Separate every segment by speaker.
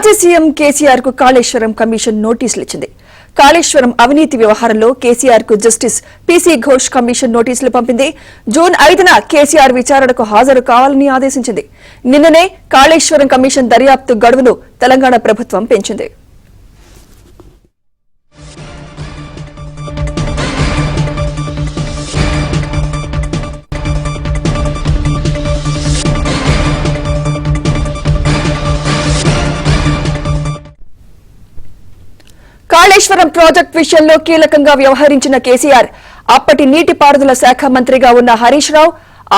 Speaker 1: మాజీ సీఎం కేసీఆర్ కు కాళేశ్వరం కమిషన్ నోటీసులు ఇచ్చింది. కాళేశ్వరం అవినీతి వ్యవహారంలో కేసీఆర్ కు జస్టిస్ పీసీ ఘోష్ కమిషన్ నోటీసులు పంపింది. జూన్ 5న కేసీఆర్ విచారణకు హాజరు కావాలని ఆదేశించింది. నిన్ననే కాళేశ్వరం కమిషన్ దర్యాప్తు గడువును తెలంగాణ ప్రభుత్వం పెంచింది. కాళేశ్వరం ప్రాజెక్టు విషయంలో కీలకంగా వ్యవహరించిన కేసీఆర్ అప్పటి నీటిపారుదల శాఖ మంత్రిగా ఉన్న హరీష్ రావు,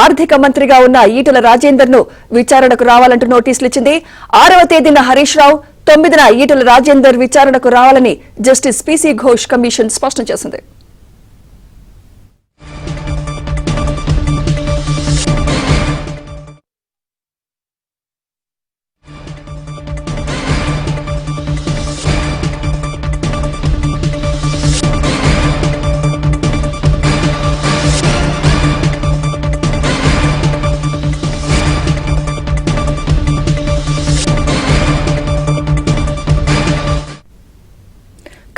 Speaker 1: ఆర్థిక మంత్రిగా ఉన్న ఈటెల రాజేందర్ ను విచారణకు రావాలంటూ నోటీసులు ఇచ్చింది. 6వ తేదీన హరీష్ రావు, 9న ఈటెల రాజేందర్ విచారణకు రావాలని జస్టిస్ పీసీ ఘోష్ కమిషన్ స్పష్టం చేసింది.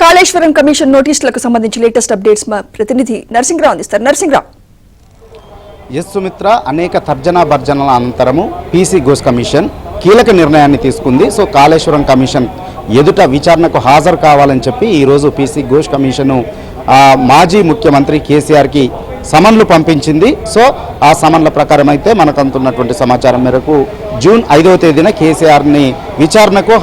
Speaker 1: కాళేశ్వరం కమిషన్ నోటీసులకు సంబంధించి లేటెస్ట్ అప్డేట్స్ మా ప్రతినిధి నరసింహరావు అందిస్తారు. నరసింహరావు.
Speaker 2: ఎస్ సుమిత్ర, అనేక తర్జనా భర్జనల అనంతరము పీసీ ఘోష్ కమిషన్ కీలక నిర్ణయాన్ని తీసుకుంది. సో కాళేశ్వరం కమిషన్ ఎదుట విచారణకు హాజరు కావాలని చెప్పి ఈరోజు పీసీ ఘోష్ కమిషన్ మాజీ ముఖ్యమంత్రి కేసీఆర్కి సమన్లు పంపించింది. సో ఆ సమన్ల ప్రకారం అయితే మనకు అందుతున్నటువంటి సమాచారం మేరకు జూన్ 5వ తేదీన కేసీఆర్ని విచారణకు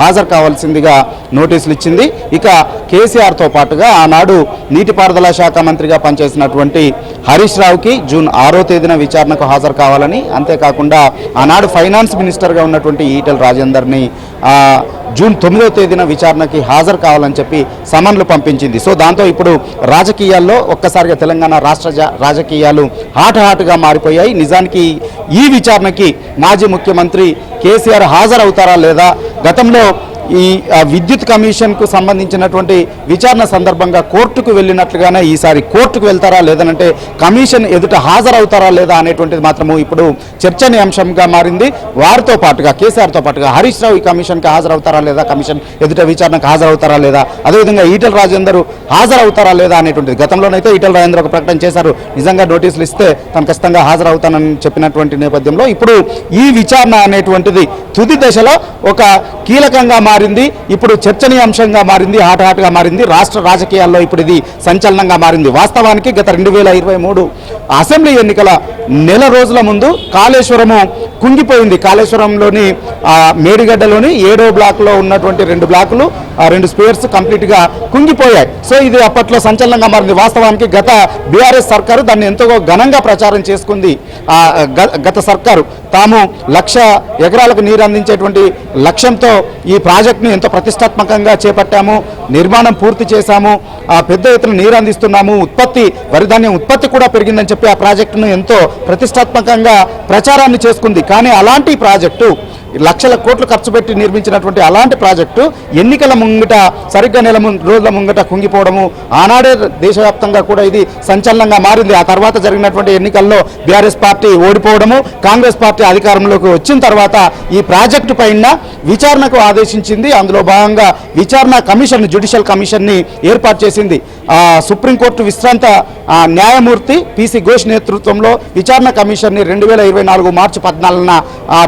Speaker 2: హాజరు కావాల్సిందిగా నోటీసులు ఇచ్చింది. ఇక కేసీఆర్తో పాటుగా ఆనాడు నీటిపారుదల శాఖ మంత్రిగా పనిచేసినటువంటి హరీష్ రావుకి జూన్ 6వ తేదీన విచారణకు హాజరు కావాలని, అంతేకాకుండా ఆనాడు ఫైనాన్స్ మినిస్టర్గా ఉన్నటువంటి ఈటెల రాజేందర్ని జూన్ 9వ తేదీన విచారణకి హాజరు కావాలని చెప్పి సమన్లు పంపించింది. సో దాంతో ఇప్పుడు రాజకీయాల్లో ఒక్కసారిగా తెలంగాణ రాష్ట్ర రాజకీయాలు హాటుగా మారిపోయాయి. నిజానికి ఈ విచారణకి మాజీ ముఖ్యమంత్రి కేసీఆర్ హాజరవుతారా లేదా, గతంలో ఈ విద్యుత్ కమిషన్కు సంబంధించినటువంటి విచారణ సందర్భంగా కోర్టుకు వెళ్ళినట్లుగానే ఈసారి కోర్టుకు వెళ్తారా లేదనంటే కమిషన్ ఎదుట హాజరవుతారా లేదా అనేటువంటిది మాత్రము ఇప్పుడు చర్చనీయాంశంగా మారింది. వారితో పాటుగా కేసీఆర్తో పాటుగా హరీష్ రావు ఈ కమిషన్కి హాజరవుతారా లేదా, కమిషన్ ఎదుట విచారణకు హాజరవుతారా లేదా, అదేవిధంగా ఈటెల రాజేందర్ హాజరవుతారా లేదా అనేటువంటిది. గతంలోనైతే ఈటెల రాజేందర్ ఒక ప్రకటన చేశారు, నిజంగా నోటీసులు ఇస్తే తను ఖచ్చితంగా హాజరవుతానని చెప్పినటువంటి నేపథ్యంలో ఇప్పుడు ఈ విచారణ అనేటువంటిది తుది దశలో ఒక కీలకంగా మారింది. ఇప్పుడు చర్చనీయాంశంగా మారింది, హాటుగా మారింది. రాష్ట్ర రాజకీయాల్లో ఇప్పుడు ఇది సంచలనంగా మారింది. వాస్తవానికి గత 2023 అసెంబ్లీ ఎన్నికల నెల రోజుల ముందు కాళేశ్వరము కుంగిపోయింది. కాళేశ్వరంలోని మేడిగడ్డలోని 7వ బ్లాక్లో ఉన్నటువంటి 2 బ్లాకులు, 2 స్పేర్స్ కంప్లీట్గా కుంగిపోయాయి. సో ఇది అప్పట్లో సంచలనంగా మారింది. వాస్తవానికి గత బీఆర్ఎస్ సర్కారు దాన్ని ఎంతో ఘనంగా ప్రచారం చేసుకుంది. గత సర్కారు తాము 1,00,000 ఎకరాలకు నీరు అందించేటువంటి లక్ష్యంతో ఈ ప్రాజెక్టును ఎంతో ప్రతిష్టాత్మకంగా చేపట్టాము, నిర్మాణం పూర్తి చేశాము, పెద్ద ఎత్తున నీరు అందిస్తున్నాము, వరిధాన్యం ఉత్పత్తి కూడా పెరిగిందని చెప్పి ఆ ప్రాజెక్టును ఎంతో ప్రతిష్టాత్మకంగా ప్రచారాన్ని చేసుకుంది. కానీ అలాంటి ప్రాజెక్టు లక్షల కోట్లు ఖర్చు పెట్టి నిర్మించినటువంటి అలాంటి ప్రాజెక్టు ఎన్నికల ముంగట సరిగ్గా నెల రోజుల ముంగట కుంగిపోవడము, ఆనాడే దేశవ్యాప్తంగా కూడా ఇది సంచలనంగా మారింది. ఆ తర్వాత జరిగినటువంటి ఎన్నికల్లో బీఆర్ఎస్ పార్టీ ఓడిపోవడము, కాంగ్రెస్ పార్టీ అధికారంలోకి వచ్చిన తర్వాత ఈ ప్రాజెక్టు పైన విచారణకు ఆదేశించింది. అందులో భాగంగా విచారణ కమిషన్, జ్యుడిషియల్ కమిషన్ని ఏర్పాటు చేసింది. సుప్రీంకోర్టు విశ్రాంత న్యాయమూర్తి పీసీ ఘోష్ నేతృత్వంలో విచారణ కమిషన్ని 2024 మార్చి 14న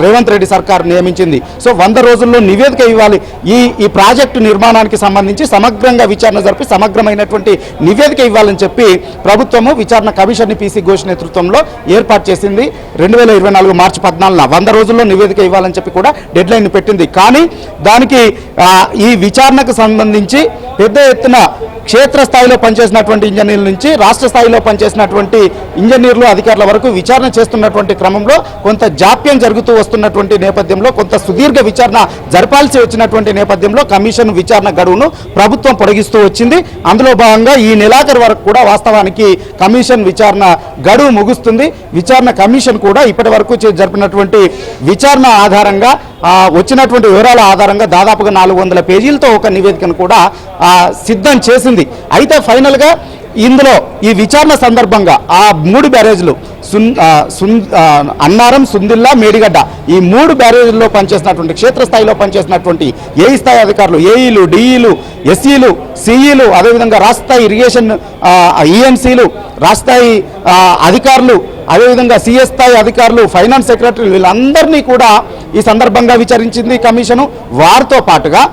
Speaker 2: రేవంత్ రెడ్డి సర్కార్ నియమించింది. సో 100 రోజుల్లో నివేదిక ఇవ్వాలి. ఈ ప్రాజెక్టు నిర్మాణానికి సంబంధించి సమగ్రంగా విచారణ జరిపి సమగ్రమైనటువంటి నివేదిక ఇవ్వాలని చెప్పి ప్రభుత్వము విచారణ కమిషన్ని పీసీ ఘోష్ నేతృత్వంలో ఏర్పాటు చేసింది. 2024 మార్చి 14న 100 రోజుల్లో నివేదిక ఇవ్వాలని చెప్పి కూడా డెడ్ లైన్ పెట్టింది. కానీ దానికి ఈ విచారణకు సంబంధించి పెద్ద ఎత్తున క్షేత్రస్థాయిలో పనిచేసినటువంటి ఇంజనీర్ల నుంచి రాష్ట్ర స్థాయిలో పనిచేసినటువంటి ఇంజనీర్లు, అధికారుల వరకు విచారణ చేస్తున్నటువంటి క్రమంలో కొంత జాప్యం జరుగుతూ వస్తున్నటువంటి నేపథ్యంలో, కొంత సుదీర్ఘ విచారణ జరపాల్సి వచ్చినటువంటి నేపథ్యంలో కమిషన్ విచారణ గడువును ప్రభుత్వం పొడిగిస్తూ వచ్చింది. అందులో భాగంగా ఈ నెలాఖరు వరకు కూడా వాస్తవానికి కమిషన్ విచారణ గడువు ముగుస్తుంది. విచారణ కమిషన్ కూడా ఇప్పటి వరకు జరిపినటువంటి విచారణ ఆధారంగా వచ్చినటువంటి వివరాల ఆధారంగా దాదాపుగా 400 పేజీలతో ఒక నివేదికను కూడా సిద్ధం చేసింది. అయితే ఫైనల్గా ఇందులో ఈ విచారణ సందర్భంగా ఆ 3 బ్యారేజ్లు అన్నారం, సుందిల్లా, మేడిగడ్డ ఈ 3 బ్యారేజ్ల్లో పనిచేసినటువంటి క్షేత్రస్థాయిలో పనిచేసినటువంటి ఏఈ స్థాయి అధికారులు, ఏఈలు, డిఈలు, ఎస్ఈలు, సిఈలు, అదేవిధంగా రాష్ట్ర స్థాయి ఇరిగేషన్ ఈఎన్సీలు, రాష్ట్ర స్థాయి అధికారులు, అదేవిధంగా సిఎస్ స్థాయి అధికారులు, ఫైనాన్స్ సెక్రటరీలు వీళ్ళందరినీ కూడా ఈ సందర్భంగా విచారించింది కమిషను. వారితో పాటుగా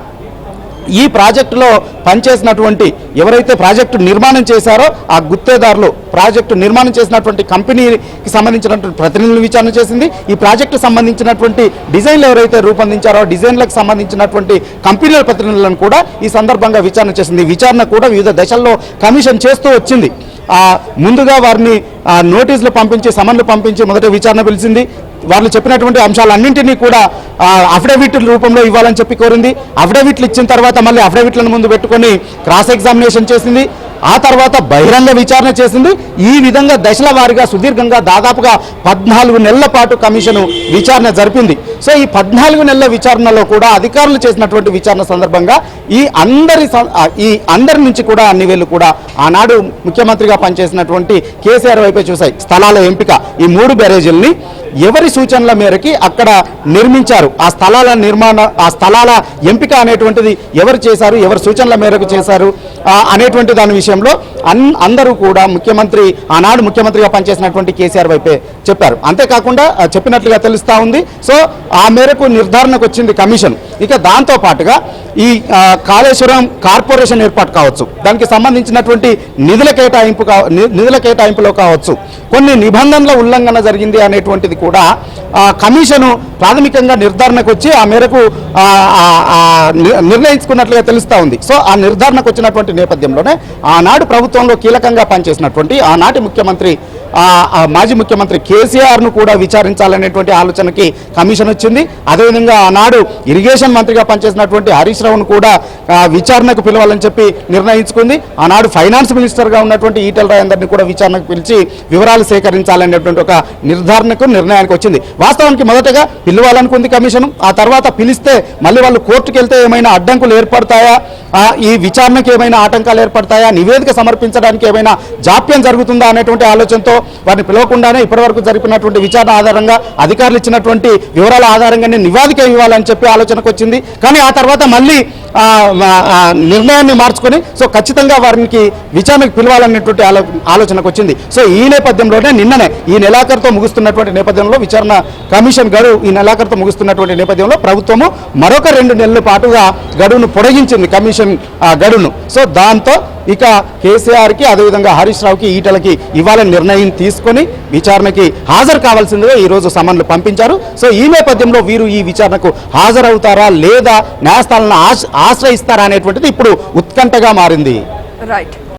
Speaker 2: ఈ ప్రాజెక్టులో పనిచేసినటువంటి ఎవరైతే ప్రాజెక్టు నిర్మాణం చేశారో ఆ గుత్తేదారులు, ప్రాజెక్టు నిర్మాణం చేసినటువంటి కంపెనీకి సంబంధించినటువంటి ప్రతినిధులను విచారణ చేసింది. ఈ ప్రాజెక్టు సంబంధించినటువంటి డిజైన్లు ఎవరైతే రూపొందించారో డిజైన్లకు సంబంధించినటువంటి కంపెనీల ప్రతినిధులను కూడా ఈ సందర్భంగా విచారణ చేసింది. విచారణ కూడా వివిధ దశల్లో కమిషన్ చేస్తూ వచ్చింది. ముందుగా వారిని నోటీసులు పంపించి, సమన్లు పంపించి మొదట విచారణ పిలిచింది. వాళ్ళు చెప్పినటువంటి అంశాలన్నింటినీ కూడా అఫిడవిట్ రూపంలో ఇవ్వాలని చెప్పి కోరింది. అఫిడవిట్లు ఇచ్చిన తర్వాత మళ్ళీ అఫిడవిట్లను ముందు పెట్టుకొని క్రాస్ ఎగ్జామినేషన్ చేసింది. ఆ తర్వాత బహిరంగ విచారణ చేసింది. ఈ విధంగా దశల వారీగా సుదీర్ఘంగా దాదాపుగా 14 నెలల పాటు కమిషను విచారణ జరిపింది. సో ఈ 14 నెలల విచారణలో కూడా అధికారులు చేసినటువంటి విచారణ సందర్భంగా ఈ అందరి నుంచి కూడా అన్ని వేళ్ళు కూడా ఆనాడు ముఖ్యమంత్రిగా పనిచేసినటువంటి కేసీఆర్ వైపే చూశాయి. స్థలాల ఎంపిక, ఈ 3 బ్యారేజీల్ని ఎవరి సూచనల మేరకి అక్కడ నిర్మించారు, ఆ స్థలాల ఎంపిక అనేటువంటిది ఎవరు చేశారు, ఎవరి సూచనల మేరకు చేశారు అనేటువంటి దాని విషయంలో అందరూ కూడా ఆనాడు ముఖ్యమంత్రిగా పనిచేసినటువంటి కేసీఆర్ వైపే చెప్పారు. అంతేకాకుండా చెప్పినట్లుగా తెలుస్తూ ఉంది. సో ఆ మేరకు నిర్ధారణకు వచ్చింది కమిషన్. ఇక దాంతో పాటుగా ఈ కాళేశ్వరం కార్పొరేషన్ ఏర్పాటు కావచ్చు, దానికి సంబంధించినటువంటి నిధుల కేటాయింపులో కావచ్చు, కొన్ని నిబంధనల ఉల్లంఘన జరిగింది అనేటువంటిది కూడా కమిషను ప్రాథమికంగా నిర్ధారణకు వచ్చి ఆ మేరకు నిర్ణయించుకున్నట్లుగా తెలుస్తూ ఉంది. సో ఆ నిర్ధారణకు వచ్చినటువంటి నేపథ్యంలోనే ఆనాడు ప్రభుత్వంలో కీలకంగా పనిచేసినటువంటి ఆనాటి ముఖ్యమంత్రి, మాజీ ముఖ్యమంత్రి కేసీఆర్ను కూడా విచారించాలనేటువంటి ఆలోచనకి కమిషన్ వచ్చింది. అదేవిధంగా ఆనాడు ఇరిగేషన్ మంత్రిగా పనిచేసినటువంటి హరీష్ రావును కూడా విచారణకు పిలవాలని చెప్పి నిర్ణయించుకుంది. ఆనాడు ఫైనాన్స్ మినిస్టర్గా ఉన్నటువంటి ఈటెల రాజేందర్ని కూడా విచారణకు పిలిచి వివరాలు సేకరించాలనేటువంటి ఒక నిర్ణయానికి వచ్చింది. వాస్తవానికి మొదటగా పిలవాలనుకుంది కమిషను. ఆ తర్వాత పిలిస్తే మళ్ళీ వాళ్ళు కోర్టుకు వెళ్తే ఏమైనా అడ్డంకులు ఏర్పడతాయా, ఈ విచారణకు ఏమైనా ఆటంకాలు ఏర్పడతాయా, నివేదిక సమర్పించడానికి ఏమైనా జాప్యం జరుగుతుందా అనేటువంటి ఆలోచనతో వారిని పిలవకుండానే ఇప్పటివరకు జరిపినటువంటి విచారణ ఆధారంగా అధికారులు ఇచ్చినటువంటి వివరాల ఆధారంగానే నివేదిక ఇవ్వాలని చెప్పి ఆలోచనకు వచ్చింది. కానీ ఆ తర్వాత మళ్ళీ నిర్ణయాన్ని మార్చుకొని సో ఖచ్చితంగా వారికి విచారణకు పిలవాలనేటువంటి ఆలోచనకు వచ్చింది. సో ఈ నేపథ్యంలోనే నిన్ననే ఈ నెలాఖరుతో ముగుస్తున్నటువంటి నేపథ్యంలో విచారణ కమిషన్ గడువు ఈ నెలాఖరుతో ముగుస్తున్నటువంటి నేపథ్యంలో ప్రభుత్వము మరొక 2 నెలల పాటుగా గడువును పొడిగించింది, కమిషన్ గడువును. సో దాంతో ఇక కేసీఆర్కి అదేవిధంగా హరీష్ రావుకి, ఈటలకి ఇవ్వాలని నిర్ణయం తీసుకొని విచారణకి హాజరు కావాల్సిందిగా ఈరోజు సమన్లు పంపించారు. సో ఈ నేపథ్యంలో వీరు ఈ విచారణకు హాజరవుతారా లేదా న్యాయస్థానాలను ఆశ్రయిస్తారా అనేటువంటిది ఇప్పుడు ఉత్కంఠగా మారింది.
Speaker 1: రైట్.